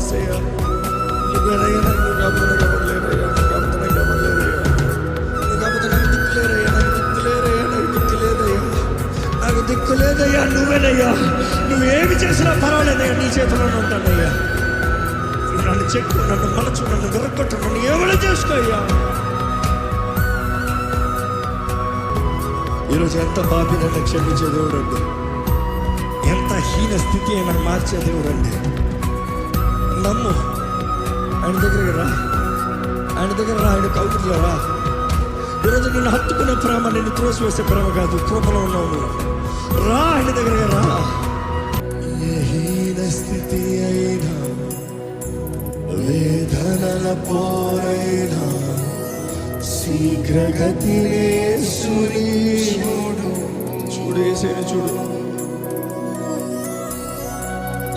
ఏసయ్యా. నువ్వేనయ్యా, నన్ను కాపుదనగా ఎవరులేరయ్యా, కాపుదనగా ఎవరులేరయ్యా, నువ్వు కాపుదన నాకు దిక్కులేరయ్యా, నాకు దిక్కులేరయ్యా, నాకు దిక్కులేదయ్యా, నాకు దిక్కులేదయ్యా. నువ్వేనయ్యా, నువ్వేమి చేసినా పర్వాలేదయ్యా, నీ చేతిలోనే ఉంటానయ్యా. నన్ను చెక్కు, నన్ను మలచు, నన్ను విరగొట్టు, నన్ను ఏమైనా చేసుకోయ్యా. ఈరోజు ఎంత పాపి నన్ను క్షమించే దేవుడు అండి, ఎంత హీన స్థితి అయినా మార్చే దేవుడు అండి. నమ్ము, ఆయన దగ్గరికి రా, ఆయన దగ్గర రా, ఆయన కౌగుట్లో రా. ఈరోజు నిన్ను హత్తుకునే ప్రేమ, నిన్ను త్రోసివేసే ప్రేమ కాదు, కృపలో ఉన్నావు. రా, ఆయన దగ్గరికి రా. ఏ హీన స్థితి అయినా, వేదనల పోరైనా, శీఘ్రగతినే చూడు, చూడేసేను చూడు.